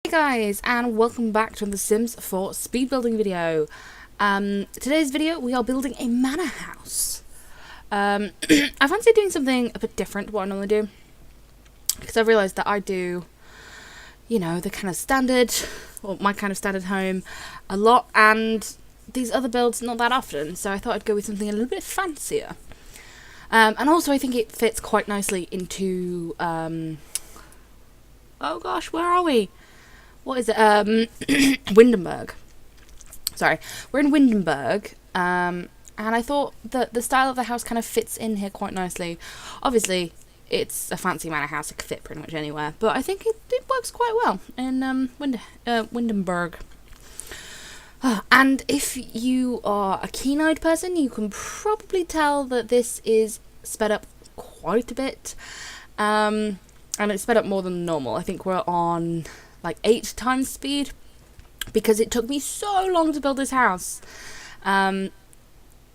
Hey guys, and welcome back to the Sims 4 speed building video. Today's video we are building a manor house. I fancy doing something a bit different to what I normally do, because I've realised that I do, you know, the kind of standard, or my kind of standard home a lot, and these other builds not that often, so I thought I'd go with something a little bit fancier. And also I think it fits quite nicely into, oh gosh, where are we? What is it? Windenburg. Sorry, we're in Windenburg, and I thought that the style of the house kind of fits in here quite nicely. Obviously, it's a fancy manor house; it could fit pretty much anywhere, but I think it works quite well in Windenburg. And if you are a keen-eyed person, you can probably tell that this is sped up quite a bit, and it's sped up more than normal. I think we're on like 8 times speed, because it took me so long to build this house. You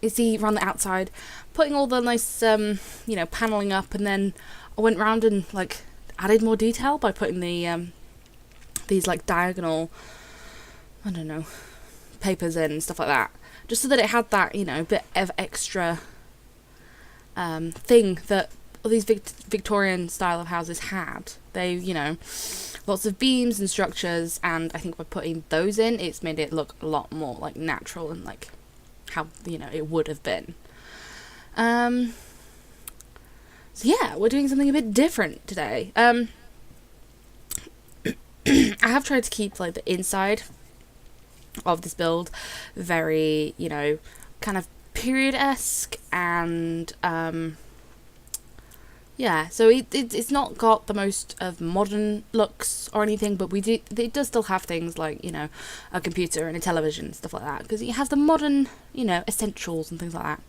see around the outside, putting all the nice you know, paneling up, and then I went round and like added more detail by putting the these like diagonal, I don't know, papers in and stuff like that, just so that it had that, you know, bit of extra thing that all these Victorian style of houses had. They, you know, lots of beams and structures, and I think by putting those in, it's made it look a lot more like natural and like how, you know, it would have been. So yeah, we're doing something a bit different today. I have tried to keep like the inside of this build very, you know, kind of period-esque, and yeah, so it's not got the most of modern looks or anything, but it does still have things like, you know, a computer and a television, stuff like that, because it has the modern, you know, essentials and things like that.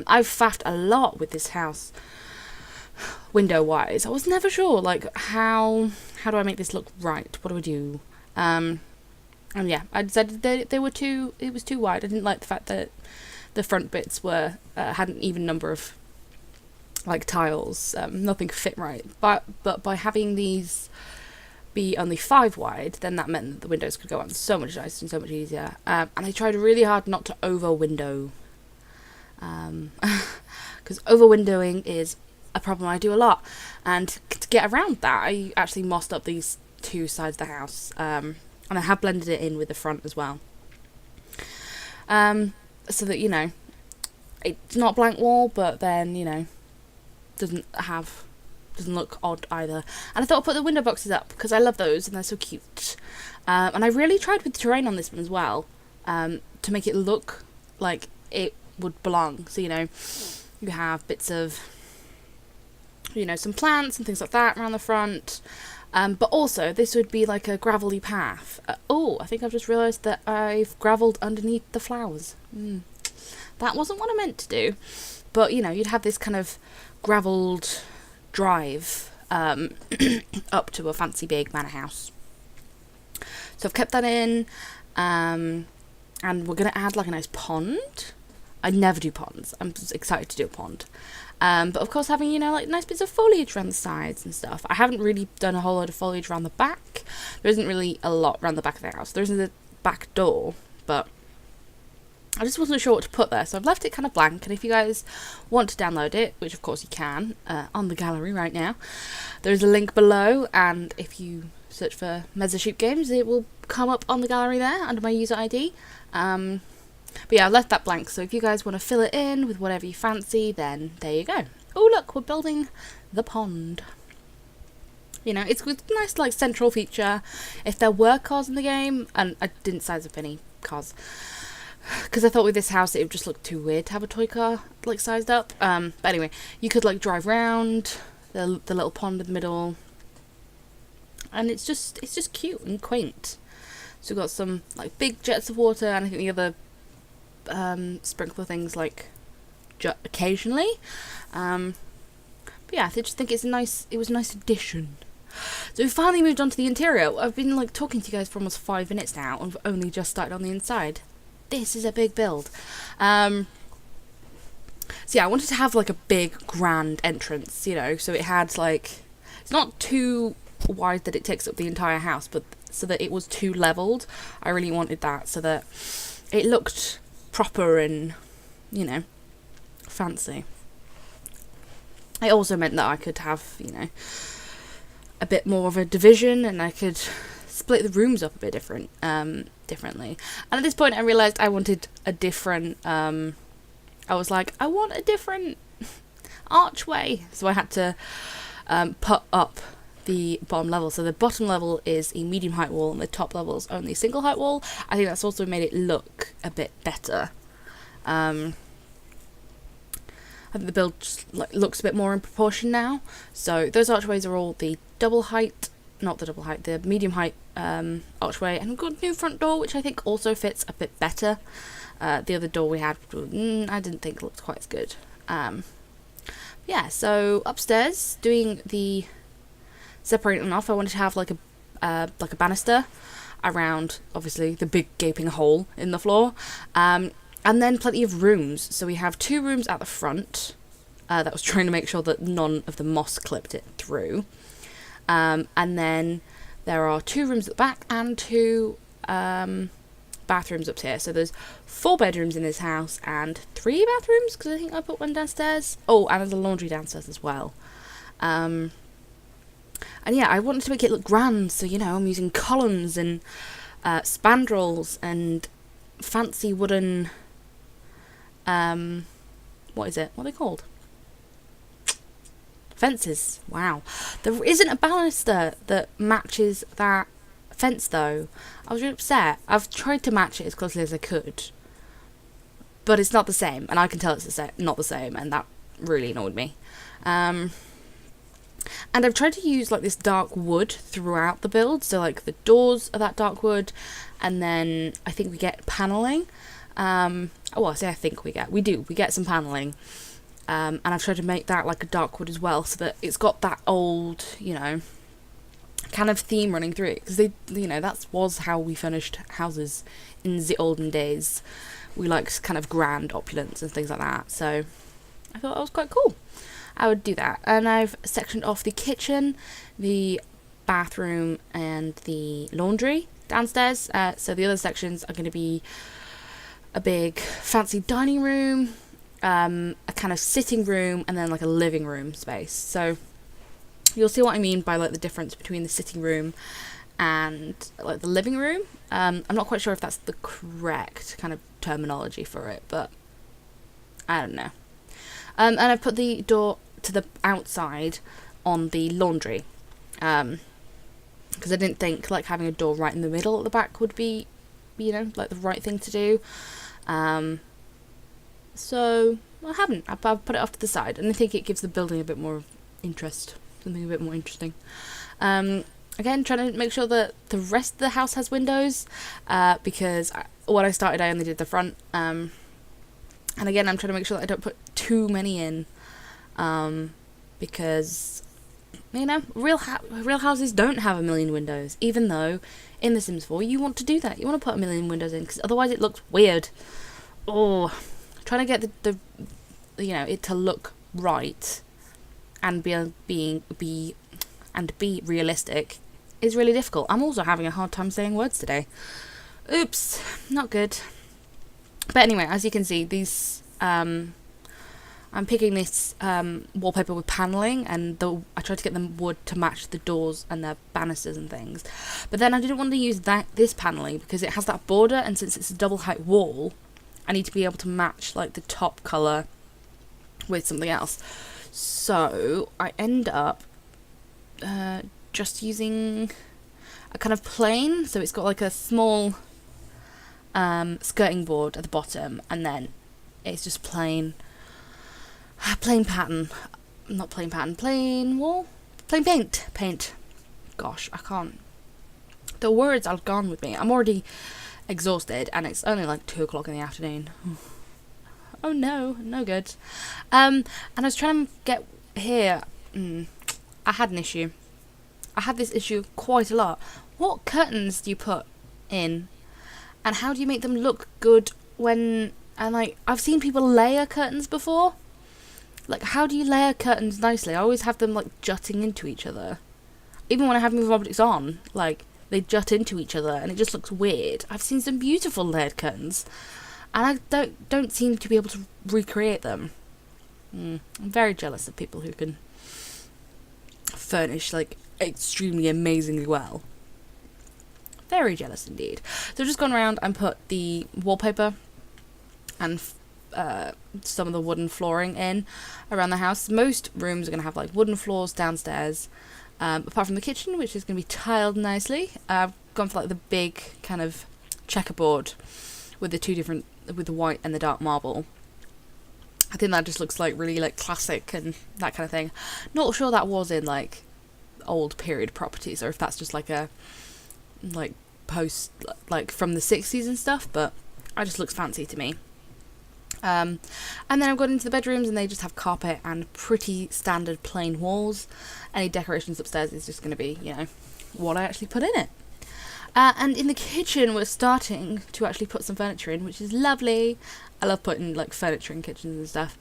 I've faffed a lot with this house, window-wise. I was never sure, like, how do I make this look right? What do I do? And yeah, I decided it was too wide. I didn't like the fact that the front bits were had an even number of like tiles. Nothing fit right, but by having these be only 5 wide, then that meant that the windows could go on so much nicer and so much easier. And I tried really hard not to over window, because over windowing is a problem I do a lot, and to get around that, I actually mossed up these 2 sides of the house, and I have blended it in with the front as well, so that, you know, it's not blank wall, but then, you know, doesn't look odd either. And I thought I'd put the window boxes up because I love those and they're so cute. And I really tried with the terrain on this one as well, to make it look like it would belong. So, you know, you have bits of, you know, some plants and things like that around the front. But also this would be like a gravelly path. Oh, I think I've just realised that I've gravelled underneath the flowers. That wasn't what I meant to do. But, you know, you'd have this kind of gravelled drive up to a fancy big manor house. So I've kept that in, and we're going to add like a nice pond. I never do ponds. I'm just excited to do a pond. But of course, having, you know, like nice bits of foliage around the sides and stuff. I haven't really done a whole lot of foliage around the back. There isn't really a lot around the back of the house. There isn't a back door, but I just wasn't sure what to put there, so I've left it kind of blank. And if you guys want to download it, which of course you can, on the gallery right now, there's a link below, and if you search for Mezza Games, it will come up on the gallery there under my user ID. But yeah, I've left that blank, so if you guys want to fill it in with whatever you fancy, then there you go. Oh look, we're building the pond. You know, it's a nice like central feature. If there were cars in the game, and I didn't size up any cars, because I thought with this house it would just look too weird to have a toy car like sized up. But anyway, you could like drive round the little pond in the middle, and it's just cute and quaint. So we've got some like big jets of water, and I think the other sprinkler things like occasionally. But yeah, I just think it was a nice addition. So we finally moved on to the interior. I've been like talking to you guys for almost 5 minutes now, and we've only just started on the inside. This is a big build. So yeah, I wanted to have like a big grand entrance, you know, so it had like, it's not too wide that it takes up the entire house, but so that it was two leveled. I really wanted that so that it looked proper and, you know, fancy. It also meant that I could have, you know, a bit more of a division, and I could split the rooms up a bit differently. And at this point I realised I wanted a different, I was like, I want a different archway. So I had to put up the bottom level. So the bottom level is a medium height wall and the top level is only a single height wall. I think that's also made it look a bit better. I think the build just, like, looks a bit more in proportion now. So those archways are all the double height, not the double height, the medium height archway, and we've got a new front door which I think also fits a bit better. The other door we had, I didn't think looked quite as good. Yeah, so upstairs, doing the separating off, I wanted to have like a banister around, obviously, the big gaping hole in the floor. And then plenty of rooms. So we have 2 rooms at the front. That was trying to make sure that none of the moss clipped it through. And then there are 2 rooms at the back and 2 bathrooms up here. So there's 4 bedrooms in this house and 3 bathrooms, because I think I put one downstairs. Oh, and there's a laundry downstairs as well. And yeah, I wanted to make it look grand. So, you know, I'm using columns and spandrels and fancy wooden... what is it? What are they called? Fences. Wow. There isn't a banister that matches that fence, though. I was really upset. I've tried to match it as closely as I could, but it's not the same, and I can tell it's not the same, and that really annoyed me. And I've tried to use like this dark wood throughout the build, so like the doors are that dark wood, and then I think we get paneling. I think we get some paneling, and I've tried to make that like a dark wood as well, so that it's got that old, you know, kind of theme running through it, because they, you know, that was how we furnished houses in the olden days. We liked kind of grand opulence and things like that, so I thought that was quite cool. I would do that. And I've sectioned off the kitchen, the bathroom, and the laundry downstairs. So the other sections are going to be a big fancy dining room, a kind of sitting room, and then like a living room space. So you'll see what I mean by like the difference between the sitting room and like the living room. I'm not quite sure if that's the correct kind of terminology for it, but I don't know. And I've put the door to the outside on the laundry, because I didn't think like having a door right in the middle at the back would be, you know, like the right thing to do. So I haven't. I've put it off to the side, and I think it gives the building a bit more interest, something a bit more interesting. Again, trying to make sure that the rest of the house has windows, because when I started I only did the front, and again I'm trying to make sure that I don't put too many in, because, you know, real houses don't have a million windows, even though in The Sims 4 you want to do that. You want to put a million windows in, because otherwise it looks weird. Oh, trying to get the you know, it to look right and be realistic is really difficult. I'm also having a hard time saying words today. Oops, not good. But anyway, as you can see, these I'm picking this wallpaper with paneling, and I tried to get them wood to match the doors and their banisters and things. But then I didn't want to use this paneling because it has that border, and since it's a double height wall, I need to be able to match like the top colour with something else. So I end up just using a kind of plain, so it's got like a small skirting board at the bottom, and then it's just plain pattern, not plain pattern, plain wall, plain paint. Gosh, I can't. The words are gone with me. I'm already exhausted, and it's only like 2 o'clock in the afternoon. Oh no, no good. And I was trying to get here. I had an issue. I had this issue quite a lot. What curtains do you put in, and how do you make them look good when? And like, I've seen people layer curtains before. Like, how do you layer curtains nicely? I always have them like jutting into each other. Even when I have moving objects on, like, they jut into each other, and it just looks weird. I've seen some beautiful layered curtains, and I don't seem to be able to recreate them. I'm very jealous of people who can furnish like extremely amazingly well. Very jealous indeed. So I've just gone around and put the wallpaper and some of the wooden flooring in around the house. Most rooms are going to have like wooden floors downstairs, apart from the kitchen, which is going to be tiled nicely. I've gone for like the big kind of checkerboard with with the white and the dark marble. I think that just looks like really like classic and that kind of thing. Not sure that was in like old period properties, or if that's just like a like post like from the 60s and stuff, but it just looks fancy to me. And then I've gone into the bedrooms, and they just have carpet and pretty standard plain walls. Any decorations upstairs is just going to be, you know, what I actually put in it. And in the kitchen, we're starting to actually put some furniture in, which is lovely. I love putting like furniture in kitchens and stuff.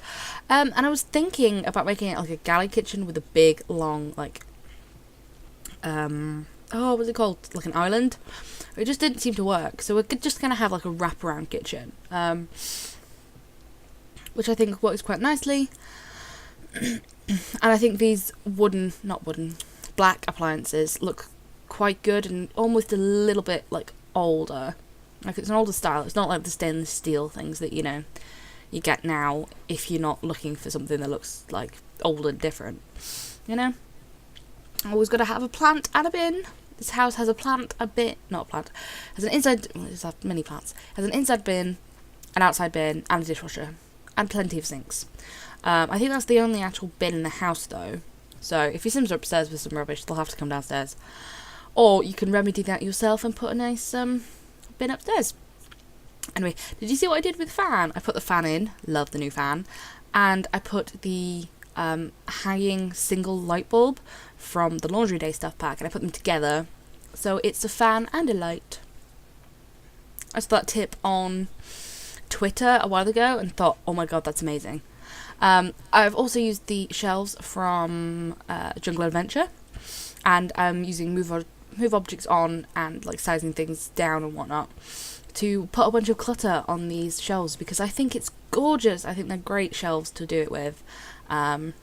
And I was thinking about making it like a galley kitchen with a big long like what's it called? Like an island. It just didn't seem to work, so we're just gonna have like a wraparound kitchen, which I think works quite nicely. And I think these black appliances look quite good and almost a little bit like older. Like it's an older style. It's not like the stainless steel things that, you know, you get now if you're not looking for something that looks like old and different. You know? Always got to have a plant and a bin. This house has a plant, has an inside, it's had many plants. Has an inside bin, an outside bin, and a dishwasher. And plenty of sinks. I think that's the only actual bin in the house though. So if your Sims are upstairs with some rubbish, they'll have to come downstairs. Or you can remedy that yourself and put a nice bin upstairs. Anyway, did you see what I did with the fan? I put the fan in, love the new fan, and I put the hanging single light bulb from the Laundry Day stuff pack, and I put them together, so it's a fan and a light. I saw that tip on Twitter a while ago and thought, oh my god, that's amazing. I've also used the shelves from Jungle Adventure, and I'm using move objects on and like sizing things down and whatnot to put a bunch of clutter on these shelves, because I think it's gorgeous. I think they're great shelves to do it with, and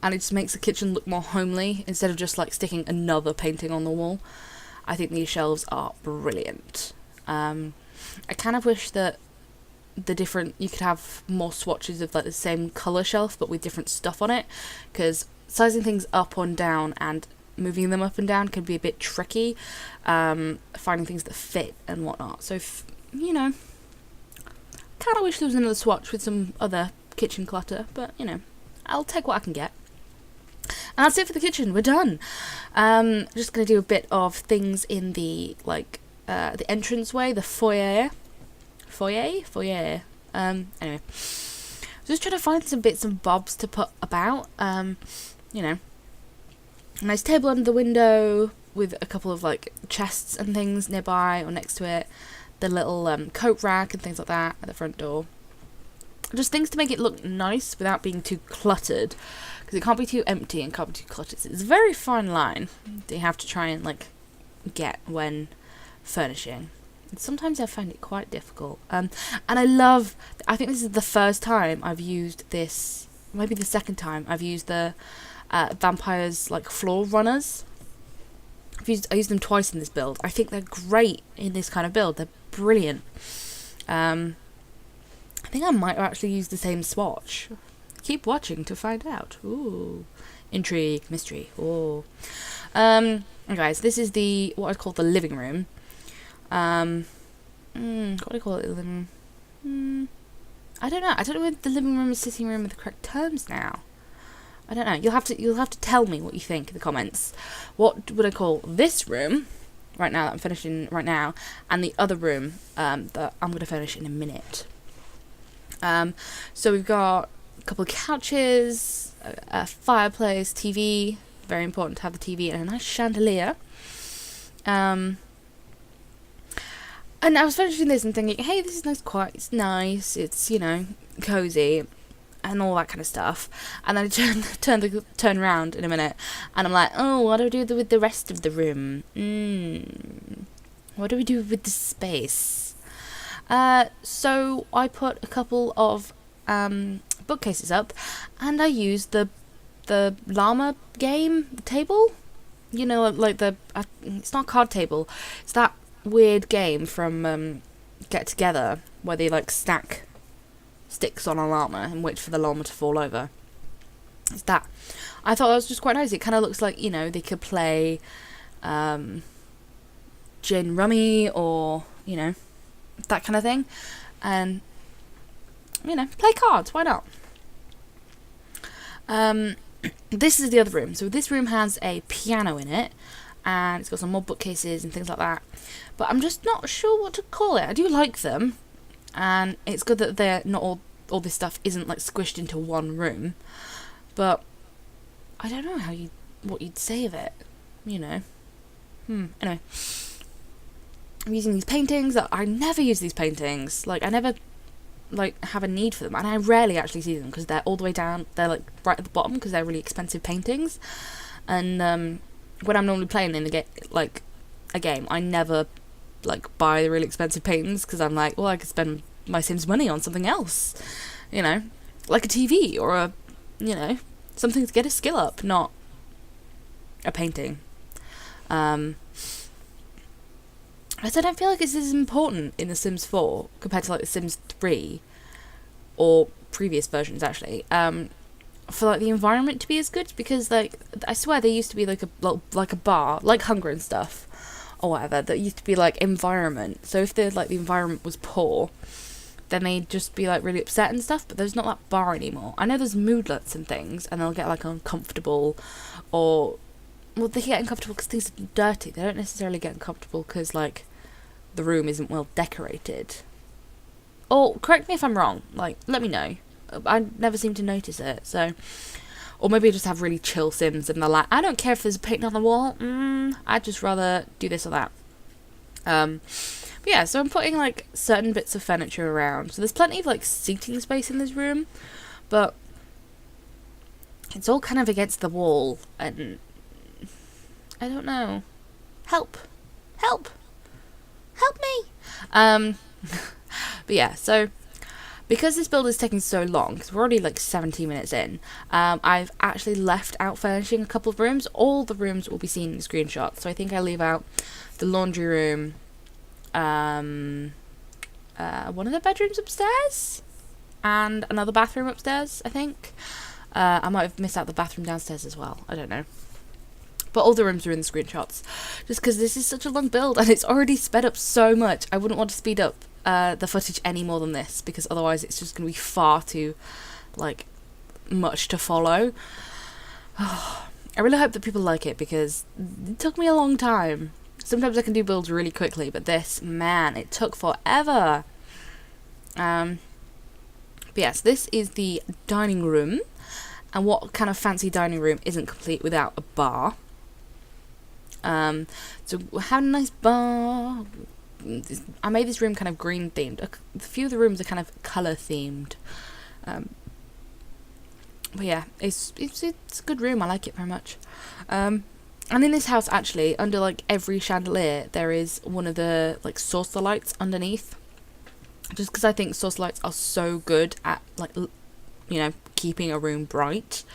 it just makes the kitchen look more homely instead of just like sticking another painting on the wall. I think these shelves are brilliant. I kind of wish that you could have more swatches of like the same colour shelf but with different stuff on it, because sizing things up and down and moving them up and down can be a bit tricky, finding things that fit and whatnot. So if, you know, kind of wish there was another swatch with some other kitchen clutter, but you know, I'll take what I can get. And that's it for the kitchen. We're done. Just gonna do a bit of things in the like the entranceway, the foyer. Anyway, just trying to find some bits and bobs to put about. You know, a nice table under the window with a couple of like chests and things nearby or next to it. The little coat rack and things like that at the front door. Just things to make it look nice without being too cluttered, because it can't be too empty and can't be too cluttered. It's a very fine line that you have to try and like get when furnishing. And sometimes I find it quite difficult. And I think this is the first time I've used this, maybe the second time I've used the vampires like floor runners. I used them twice in this build. I think they're great in this kind of build. They're brilliant. I think I might actually use the same swatch. Keep watching to find out. Ooh, intrigue, mystery. Ooh. And guys, this is what I call the living room. What do I call it? I don't know. I don't know if the living room and sitting room are the correct terms now. I don't know. You'll have to tell me what you think in the comments. What would I call this room right now that I'm finishing right now, and the other room that I'm going to finish in a minute? So we've got a couple of couches, a fireplace, TV. Very important to have the TV, and a nice chandelier. And I was finishing this and thinking, hey, this is nice, quiet. It's nice. It's, you know, cozy. and all that kind of stuff. And then I turn around in a minute, and I'm like, oh, what do I do with the rest of the room? What do we do with the space? So I put a couple of bookcases up, and I used the llama game table. You know, like it's not a card table. It's that weird game from Get Together where they like stack sticks on a llama and wait for the llama to fall over. It's that. I thought that was just quite nice. It kind of looks like, you know, they could play gin rummy or, you know, that kind of thing. And, you know, play cards. Why not? This is the other room. So this room has a piano in it, and it's got some more bookcases and things like that. But I'm just not sure what to call it. I do like them, and it's good that they're not all this stuff isn't like squished into one room. But I don't know what you'd say of it, you know. Anyway, I'm using these paintings. I never use these paintings. Like, I never like have a need for them, and I rarely actually see them because they're all the way down. They're like right at the bottom because they're really expensive paintings. And when I'm normally playing in a game, I never like buy the really expensive paintings because I'm like, well, I could spend my Sims money on something else, you know, like a TV or a, you know, something to get a skill up, not a painting. I don't feel like it's as important in The Sims 4 compared to like The Sims 3 or previous versions actually. For like the environment to be as good, because like I swear there used to be like a bar, like Hunger and stuff or whatever, that used to be like environment. So if the environment was poor, then they'd just be like really upset and stuff. But there's not that bar anymore. I know there's moodlets and things, and they'll get like uncomfortable, or well, they get uncomfortable because things are dirty. They don't necessarily get uncomfortable because like the room isn't well decorated. Or correct me if I'm wrong. Like, let me know. I never seem to notice it. So, or maybe I just have really chill Sims and they're like, I don't care if there's a painting on the wall. I'd just rather do this or that. But yeah, so I'm putting like certain bits of furniture around. So there's plenty of like seating space in this room, but it's all kind of against the wall, and I don't know. Help me. But yeah, so because this build is taking so long, because we're already like 17 minutes in, I've actually left out furnishing a couple of rooms. All the rooms will be seen in the screenshot. So I think I leave out the laundry room, one of the bedrooms upstairs, and another bathroom upstairs, I think. I might have missed out the bathroom downstairs as well. I don't know. But all the rooms are in the screenshots. Just because this is such a long build and it's already sped up so much. I wouldn't want to speed up the footage any more than this, because otherwise it's just going to be far too, like, much to follow. I really hope that people like it, because it took me a long time. Sometimes I can do builds really quickly, but this, man, it took forever. But yes, this is the dining room. And what kind of fancy dining room isn't complete without a bar? So we have a nice bar. I made this room kind of green themed. A few of the rooms are kind of colour themed. But yeah, it's a good room. I like it very much. And in this house, actually, under like every chandelier, there is one of the like saucer lights underneath. Just because I think saucer lights are so good at like, you know, keeping a room bright.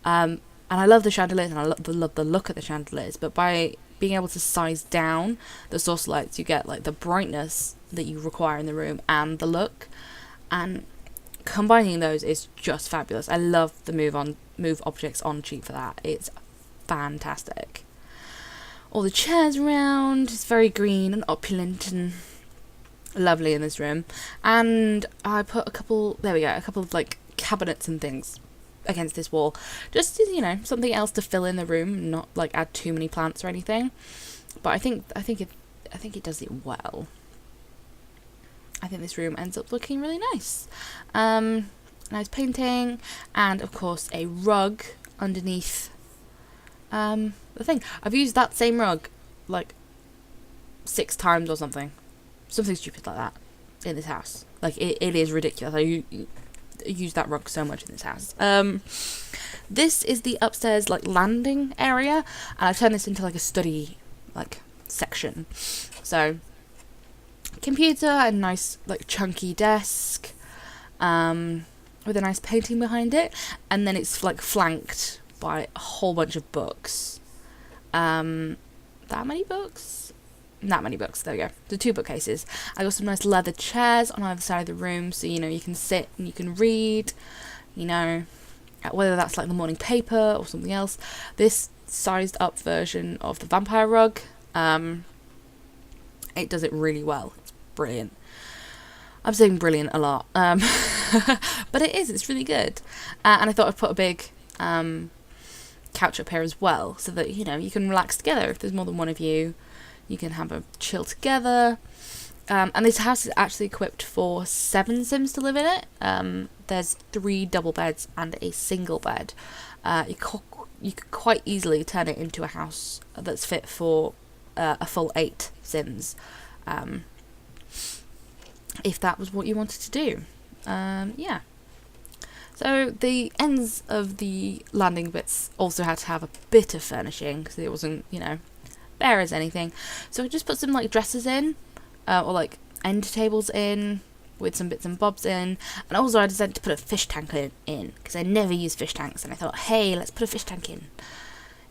And I love the chandeliers, and I love the look of the chandeliers, but by being able to size down the saucer lights, you get like the brightness that you require in the room and the look, and combining those is just fabulous. I love the move objects on cheap for that. It's fantastic. All the chairs around, it's very green and opulent and lovely in this room. And I put a couple of like cabinets and things against this wall, just, you know, something else to fill in the room, not like add too many plants or anything. But I think it does it well. I think this room ends up looking really nice. Nice painting, and of course a rug underneath the thing. I've used that same rug like 6 times or something stupid like that in this house. Like, it is ridiculous. use that rug so much in this house. This is the upstairs like landing area, and I've turned this into like a study like section. So computer and nice like chunky desk, with a nice painting behind it, and then it's like flanked by a whole bunch of books. That many books? That many books, there we go. So 2 bookcases. I got some nice leather chairs on either side of the room, so you know you can sit and you can read, you know, whether that's like the morning paper or something else. This sized up version of the vampire rug, it does it really well. It's brilliant. I'm saying brilliant a lot, but it's really good. And I thought I'd put a big couch up here as well, so that, you know, you can relax together. If there's more than one of you, you can have a chill together. And this house is actually equipped for 7 Sims to live in it. There's 3 double beds and a single bed. You could quite easily turn it into a house that's fit for a full 8 Sims, if that was what you wanted to do. Yeah. So the ends of the landing bits also had to have a bit of furnishing, because it wasn't, you know, bare as anything. So I just put some like dressers in, or like end tables in, with some bits and bobs in. And also I decided to put a fish tank in, because I never use fish tanks, and I thought, hey, let's put a fish tank in.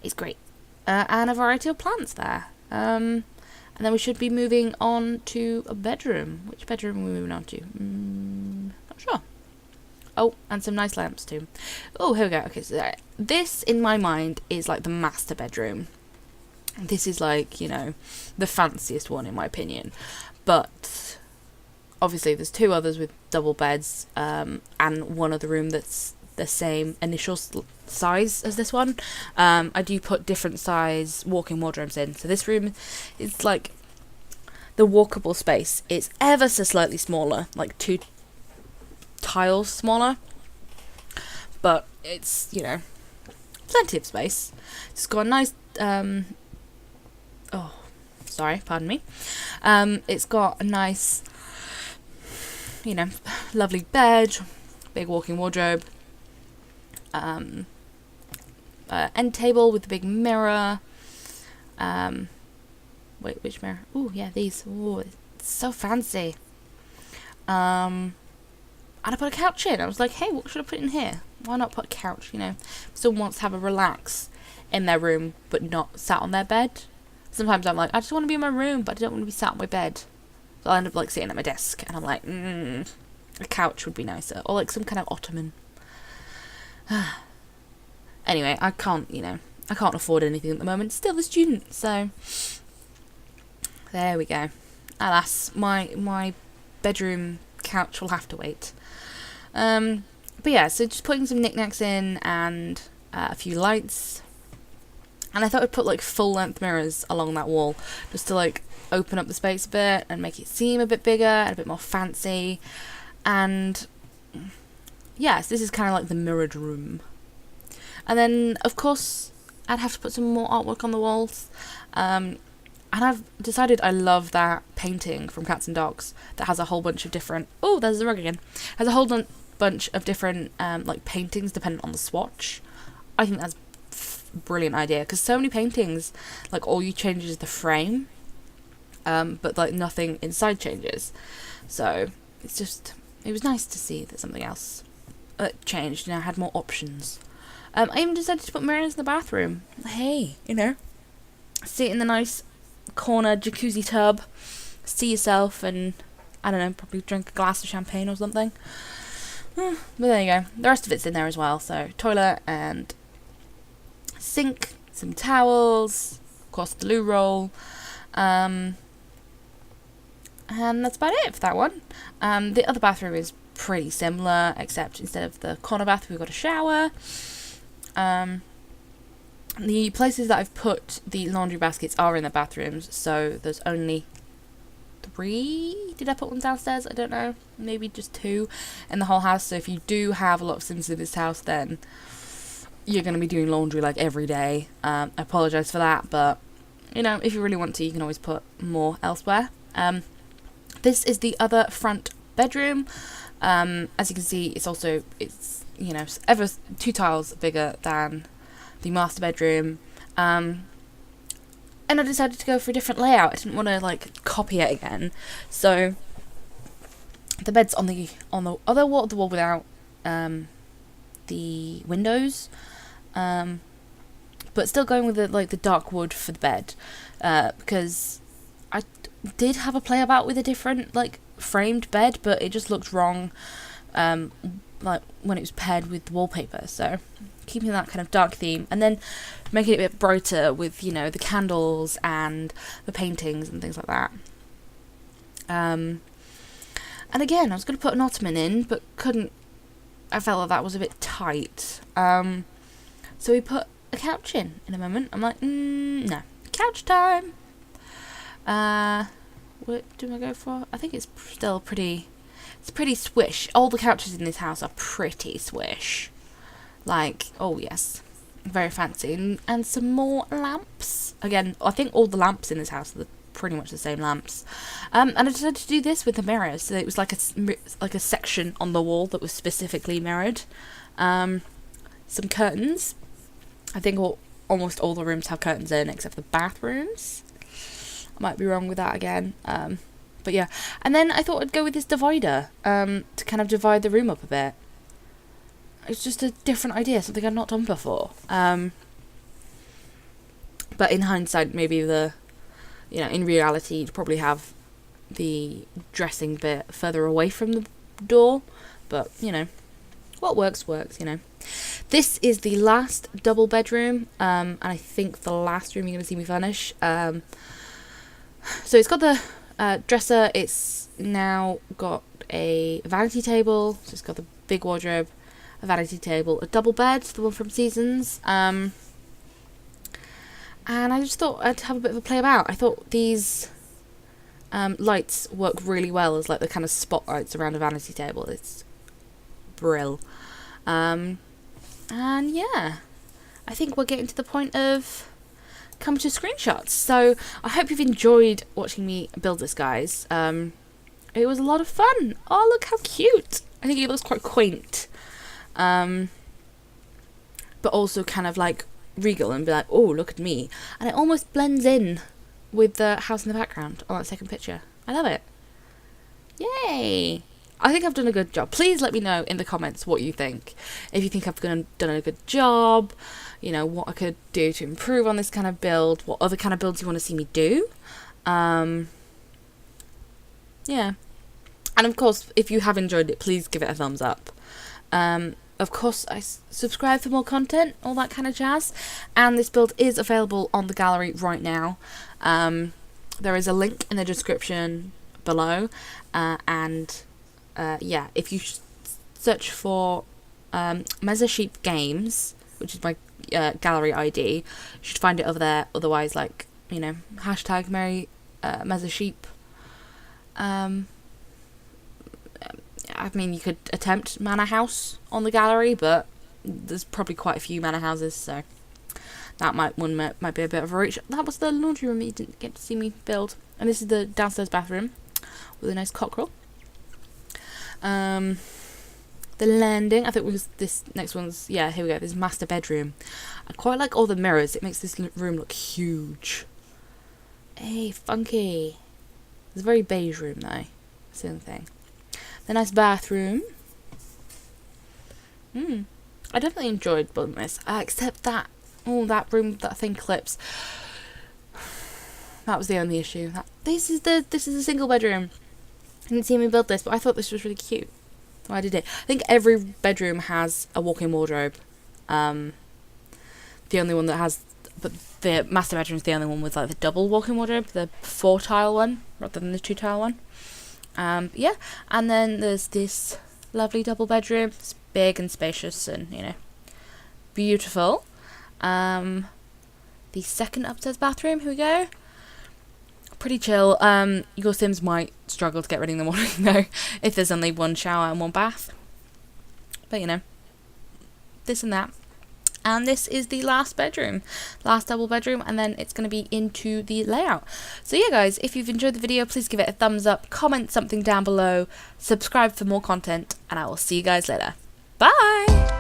It's great. And a variety of plants there. And then we should be moving on to a bedroom. Which bedroom are we moving on to? Not sure. Oh, and some nice lamps too. Oh, here we go. Okay, so this, in my mind, is like the master bedroom. This is like, you know, the fanciest one in my opinion. But obviously there's 2 others with double beds, and one other room that's the same initial size as this one. I do put different size walk-in wardrobes in. So this room is like the walkable space. It's ever so slightly smaller, like 2 tiles smaller, but it's, you know, plenty of space. It's got a nice oh, sorry, pardon me. It's got a nice, you know, lovely bed, big walk-in wardrobe, end table with the big mirror. Wait, which mirror? Ooh, yeah, these. Ooh, it's so fancy. And I put a couch in. I was like, hey, what should I put in here? Why not put a couch, you know? If someone wants to have a relax in their room, but not sat on their bed. Sometimes I'm like, I just want to be in my room, but I don't want to be sat on my bed. So I'll end up like sitting at my desk, and I'm like, a couch would be nicer. Or like some kind of ottoman. Anyway, I can't afford anything at the moment. Still a student, so there we go. Alas, my bedroom couch will have to wait. But yeah, so just putting some knickknacks in and a few lights. And I thought I'd put like full length mirrors along that wall, just to like open up the space a bit and make it seem a bit bigger and a bit more fancy. And yes, this is kind of like the mirrored room. And then of course I'd have to put some more artwork on the walls. And I've decided I love that painting from Cats and Dogs that has a whole bunch of different... Oh, there's the rug again. Has a whole bunch of different like paintings dependent on the swatch. I think that's a brilliant idea, because so many paintings, like all you change is the frame, but like nothing inside changes. So it was nice to see that something else changed and I had more options. I even decided to put mirrors in the bathroom. Hey, you know, sit in the nice corner jacuzzi tub, see yourself, and I don't know, probably drink a glass of champagne or something. But there you go. The rest of it's in there as well. So toilet and sink, some towels, of course the loo roll, and that's about it for that one. The other bathroom is pretty similar, except instead of the corner bath, we've got a shower. The places that I've put the laundry baskets are in the bathrooms, so there's only 3. Did I put one downstairs? I don't know. Maybe just 2 in the whole house. So if you do have a lot of Sims in this house, then you're going to be doing laundry like every day. I apologise for that, but you know, if you really want to, you can always put more elsewhere. This is the other front bedroom. As you can see, it's ever 2 tiles bigger than the master bedroom. And I decided to go for a different layout. I didn't want to like copy it again. So the bed's on the other wall, the wall without the windows. But still going with the dark wood for the bed, because I did have a play about with a different like framed bed, but it just looked wrong, like when it was paired with the wallpaper. So keeping that kind of dark theme, and then making it a bit brighter with the candles and the paintings and things like that. And again, I was going to put an ottoman in, but couldn't. I felt like that was a bit tight. So we put a couch in a moment. I'm like, no, couch time. What do I go for? I think it's still pretty. It's pretty swish. All the couches in this house are pretty swish. Like, oh yes, very fancy. And some more lamps. Again, I think all the lamps in this house are pretty much the same lamps. And I decided to do this with the mirrors. So it was like a section on the wall that was specifically mirrored. Some curtains. I think almost all the rooms have curtains in except for the bathrooms. I might be wrong with that again. But yeah. And then I thought I'd go with this divider to kind of divide the room up a bit. It's just a different idea, something I've not done before. But in hindsight, maybe in reality, you'd probably have the dressing bit further away from the door. But, what works, This is the last double bedroom, and I think the last room you're going to see me furnish. So it's got the dresser. It's now got a vanity table. So it's got the big wardrobe, a vanity table, a double bed, the one from Seasons. And I just thought I'd have a bit of a play about. I thought these lights work really well as like the kind of spotlights around a vanity table. It's brill. And yeah, I think we're getting to the point of coming to screenshots. So I hope you've enjoyed watching me build this, guys. It was a lot of fun. Oh, look how cute. I think it looks quite quaint. But also kind of like regal and be like, oh, look at me. And it almost blends in with the house in the background on that second picture. I love it. Yay. I think I've done a good job. Please let me know in the comments what you think. If you think I've done a good job, what I could do to improve on this kind of build, what other kind of builds you want to see me do. Yeah. And of course, if you have enjoyed it, please give it a thumbs up. Of course, subscribe for more content, all that kind of jazz. And this build is available on the gallery right now. There is a link in the description below. Yeah, if you search for Mezza Sheep Games, which is my gallery ID, you should find it over there. Otherwise, hashtag Merry Mezza Sheep. I mean, you could attempt Manor House on the gallery, but there's probably quite a few Manor Houses, so that might be a bit of a reach. That was the laundry room that you didn't get to see me build. And this is the downstairs bathroom with a nice cockerel. The landing, I think this next one's, yeah, here we go, this master bedroom. I quite like all the mirrors. It makes this room look huge. Hey, funky. It's a very beige room, though. That's the only thing. The nice bathroom. I definitely enjoyed building this, except that, that room, that thing clips. That was the only issue. This is a single bedroom. You didn't see me build this, but I thought this was really cute. So I did it. I think every bedroom has a walk-in wardrobe. The only one that has, but the master bedroom is the only one with like the double walk-in wardrobe, the 4-tile one rather than the 2-tile one. Yeah, and then there's this lovely double bedroom. It's big and spacious and beautiful. The second upstairs bathroom. Here we go. Pretty chill. Your Sims might struggle to get ready in the morning though, if there's only one shower and one bath. But this and that. And this is the last bedroom, last double bedroom, and then it's going to be into the layout. So yeah guys, if you've enjoyed the video, please give it a thumbs up, comment something down below, subscribe for more content, and I will see you guys later. Bye!